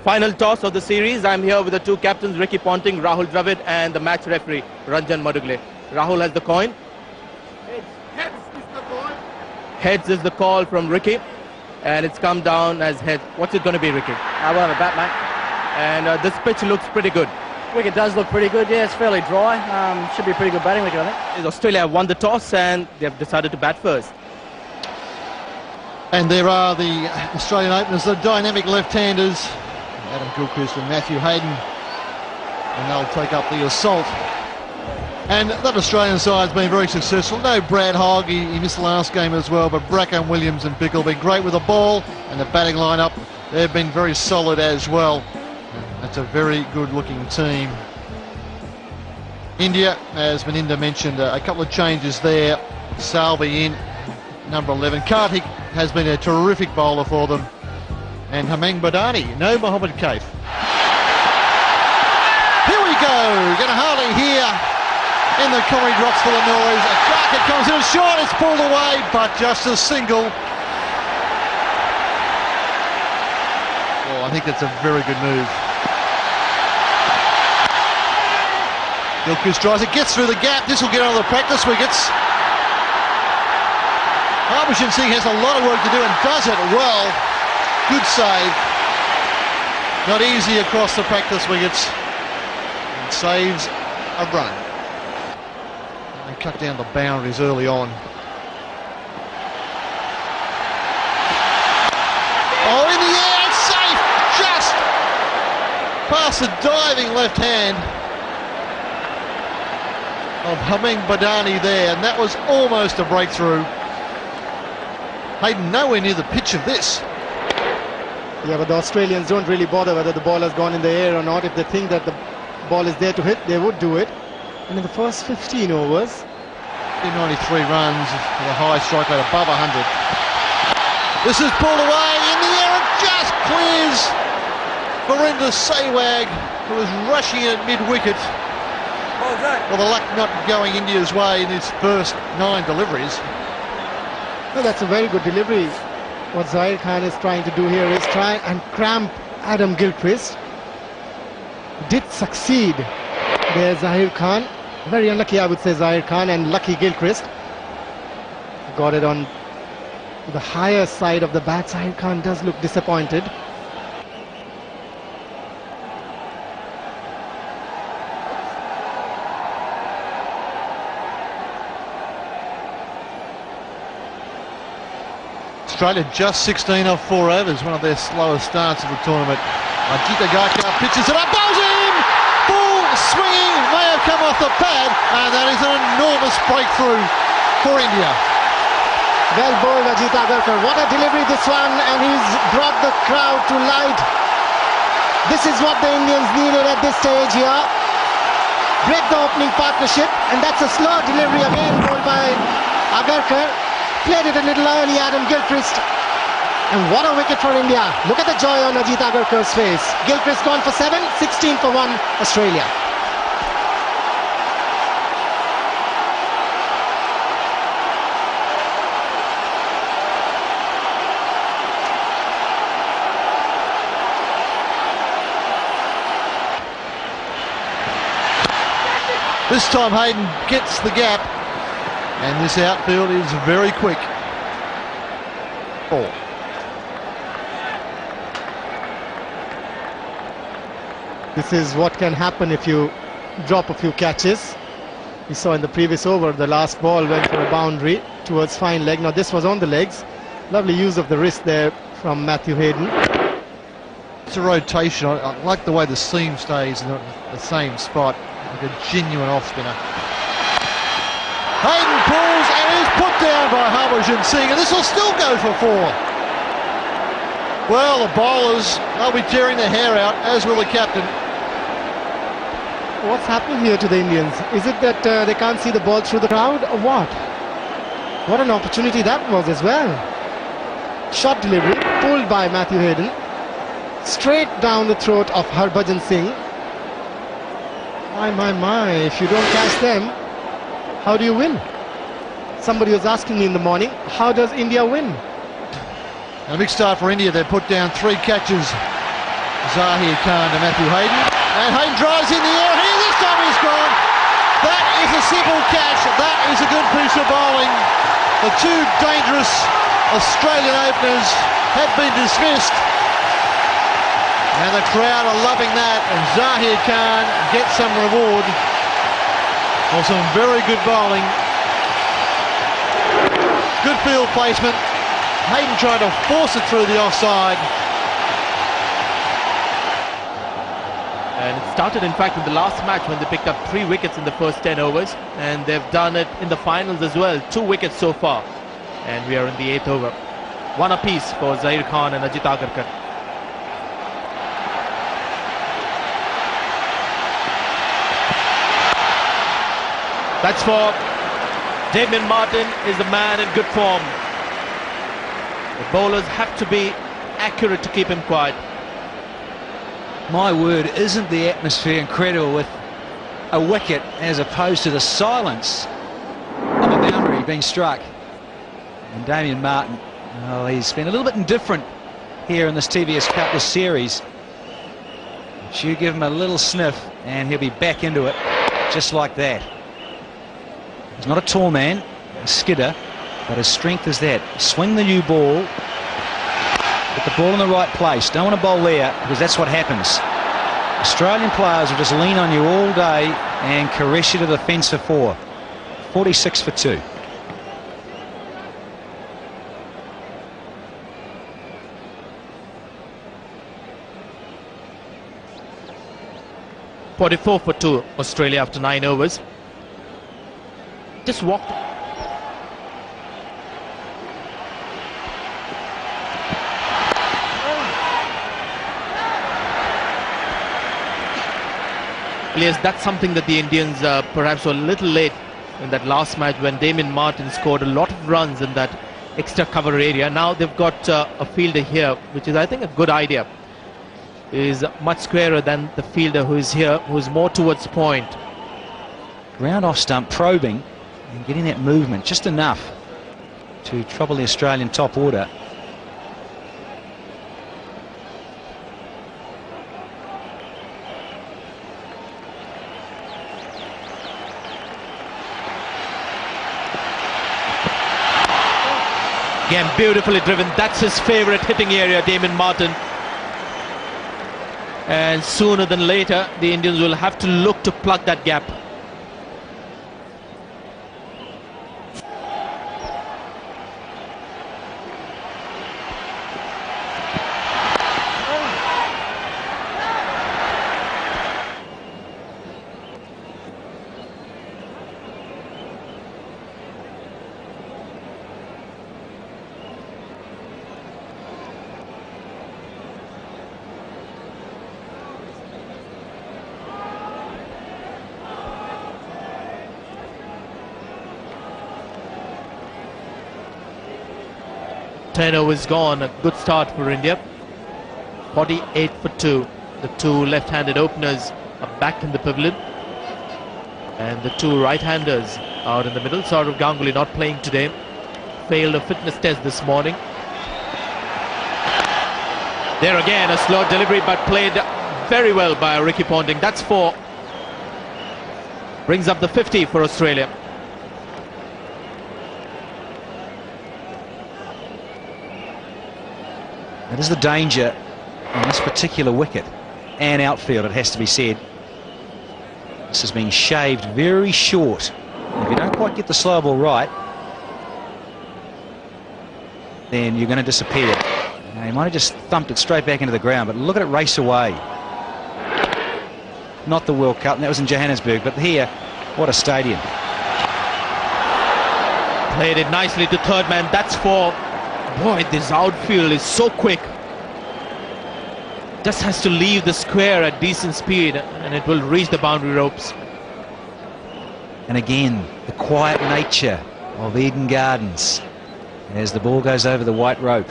Final toss of the series. I'm here with the two captains, Ricky Ponting, Rahul Dravid, and the match referee, Ranjan Madugle. Rahul has the coin. Heads is the ball. Heads is the call from Ricky, and it's come down as heads. What's it going to be, Ricky? I want a bat, mate. And this pitch looks pretty good. Wicket does look pretty good, yeah, it's fairly dry. Should be a pretty good batting wicket, I think. Australia have won the toss and they've decided to bat first. And there are the Australian openers, the dynamic left-handers, Adam Gilchrist and Matthew Hayden, and they'll take up the assault. And that Australian side's been very successful. No Brad Hogg, he missed the last game as well, but Bracken, Williams and Bickle have been great with the ball, and the batting lineup, they've been very solid as well. That's a very good-looking team. India, as Meninda mentioned, a couple of changes there. Salvi in, number 11. Karthik has been a terrific bowler for them. And Hamang Badani, no Mohammad Kaif. Here we go, you're going to hardly hear in the commentary drops for the noise. A Clark comes in short, it's pulled away, but just a single. Oh, I think that's a very good move. Gilchrist tries it, gets through the gap. This will get on the practice wickets. Harbhajan Singh has a lot of work to do and does it well. Good save. Not easy across the practice wickets. And saves a run. And they cut down the boundaries early on. Oh, in the air, it's safe. Just past the diving left hand of Hamang Badani there, and that was almost a breakthrough. Hayden nowhere near the pitch of this. Yeah, but the Australians don't really bother whether the ball has gone in the air or not. If they think that the ball is there to hit, they would do it. And in the first 15 overs, 93 runs with a high strike rate above 100. This is pulled away in the air, it just clears Verinder Sehwag, who was rushing it at mid-wicket. Well, the luck not going India's way in his first 9 deliveries. well, that's a very good delivery. What Zahir Khan is trying to do here is try and cramp Adam Gilchrist. Did succeed there, Zahir Khan. Very unlucky, I would say, Zahir Khan, and lucky Gilchrist. Got it on the higher side of the bat. Zahir Khan does look disappointed. Australia just 16 off 4 overs, one of their slowest starts of the tournament. Ajit Agarkar pitches it up, bowls him! Ball swinging, may have come off the pad, and that is an enormous breakthrough for India. Well bowled, Ajit Agarkar. What a delivery this one, and he's brought the crowd to light. This is what the Indians needed at this stage here. Break the opening partnership, and that's a slow delivery again bowled by Agarkar. Played it a little early, Adam Gilchrist. And what a wicket for India. Look at the joy on Ajit Agarkar's face. Gilchrist gone for 7, 16 for 1, Australia. This time Hayden gets the gap, and this outfield is very quick. 4. This is what can happen if you drop a few catches. We saw in the previous over, the last ball went for a boundary towards fine leg. Now this was on the legs. Lovely use of the wrist there from Matthew Hayden. It's a rotation. I like the way the seam stays in the same spot, like a genuine off-spinner. Hayden pulls and is put down by Harbhajan Singh, and this will still go for 4. Well, the bowlers, they'll be tearing their hair out, as will the captain. What's happening here to the Indians? Is it that they can't see the ball through the crowd, or what? What an opportunity that was as well. Shot delivery, pulled by Matthew Hayden. Straight down the throat of Harbhajan Singh. My, if you don't catch them, how do you win? Somebody was asking me in the morning, how does India win? And a big start for India. They put down 3 catches Zahir Khan to Matthew Hayden. And Hayden drives in the air. Here, this time he's gone. That is a simple catch. That is a good piece of bowling. The two dangerous Australian openers have been dismissed. And the crowd are loving that. And Zahir Khan gets some reward for some very good bowling. Good field placement. Hayden tried to force it through the offside. And it started, in fact, in the last match when they picked up 3 wickets in the first 10 overs. And they've done it in the finals as well. 2 wickets so far. And we are in the 8th over. 1 apiece for Zahir Khan and Ajit Agarkar. That's for Damien Martin, is the man in good form. The bowlers have to be accurate to keep him quiet. My word, isn't the atmosphere incredible with a wicket as opposed to the silence of a boundary being struck? And Damien Martin, oh, he's been a little bit indifferent here in this TVS Cup, this series. But you give him a little sniff and he'll be back into it just like that. He's not a tall man, a skidder, but his strength is that. Swing the new ball, put the ball in the right place. Don't want to bowl there because that's what happens. Australian players will just lean on you all day and caress you to the fence for 4. 46 for 2. .44 for 2, Australia after 9 overs. Just walked. Yes, that's something that the Indians perhaps were a little late in that last match when Damien Martin scored a lot of runs in that extra cover area. Now they've got a fielder here, which is, I think, a good idea. Is much squarer than the fielder who is here, who is more towards point. Round off stump, probing and getting that movement just enough to trouble the Australian top order. Again, beautifully driven. That's his favourite hitting area, Damien Martin. And sooner than later, the Indians will have to look to plug that gap. Ten overs gone, a good start for India. 48 for 2. The 2 left-handed openers are back in the pavilion. And the 2 right-handers out in the middle. Saurav Ganguly not playing today. Failed a fitness test this morning. There again, a slow delivery, but played very well by Ricky Ponting. That's 4. Brings up the 50 for Australia. That is the danger on this particular wicket and outfield, it has to be said. This is being shaved very short. If you don't quite get the slow ball right, then you're going to disappear. Now, he might have just thumped it straight back into the ground, but look at it race away. Not the World Cup, and that was in Johannesburg, but here, what a stadium. Played it nicely to third man. That's 4. Boy, this outfield is so quick. Just has to leave the square at decent speed and it will reach the boundary ropes. And again, the quiet nature of Eden Gardens as the ball goes over the white rope.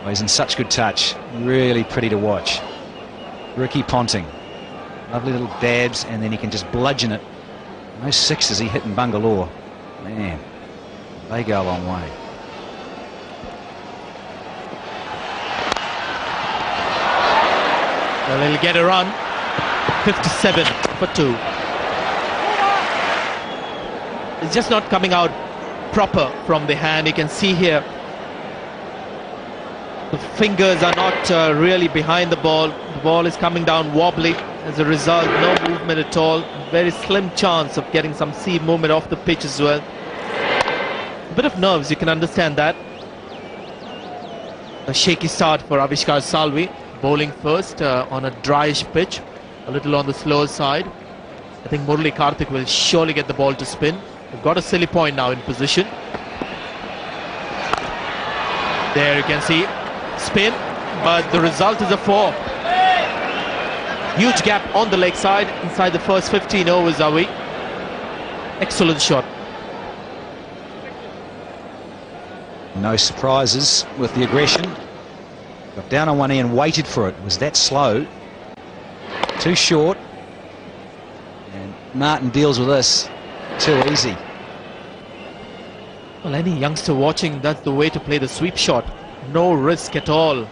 Oh, he's in such good touch. Really pretty to watch. Ricky Ponting. Lovely little dabs, and then he can just bludgeon it. Those 6s he hit in Bangalore. Man, they go a long way. Well, he'll get a run. 57 for 2. It's just not coming out proper from the hand. You can see here the fingers are not really behind the ball. The ball is coming down wobbly. As a result, no movement at all. Very slim chance of getting some seam movement off the pitch as well. A bit of nerves, you can understand that. A shaky start for Avishkar Salvi, bowling first on a dryish pitch, a little on the slower side. I think Murali Karthik will surely get the ball to spin. They've got a silly point now in position. There you can see spin, but the result is a 4. Huge gap on the leg side inside the first 15 overs, are we? Excellent shot. No surprises with the aggression. Got down on one knee and waited for it. Was that slow? Too short. And Martin deals with this too easy. Well, any youngster watching, that's the way to play the sweep shot. No risk at all.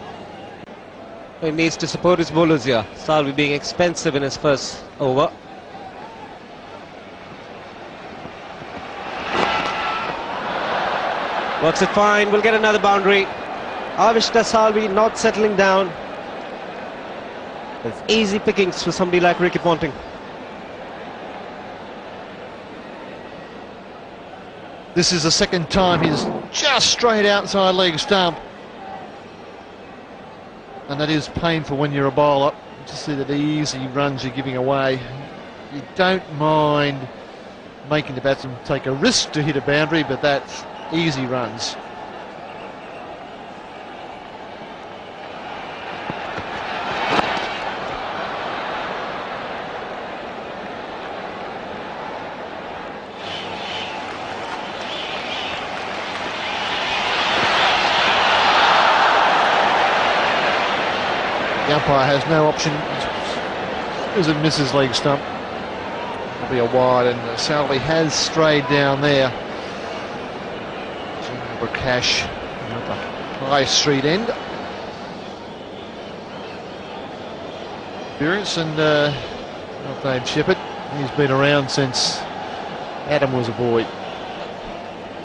He needs to support his bowlers here. Salvi being expensive in his first over. Works it fine, we'll get another boundary. Avishkar Salvi not settling down. It's easy pickings for somebody like Ricky Ponting. This is the second time he's just straight outside leg stump. And that is painful when you're a bowler, to see that easy runs you're giving away. You don't mind making the batsman take a risk to hit a boundary, but that's easy runs. The umpire has no option as it misses leg stump. It'll be a wide, and Salvi has strayed down there. Prakash at the High Street end. Experience, and not named Shepherd. He's been around since Adam was a boy.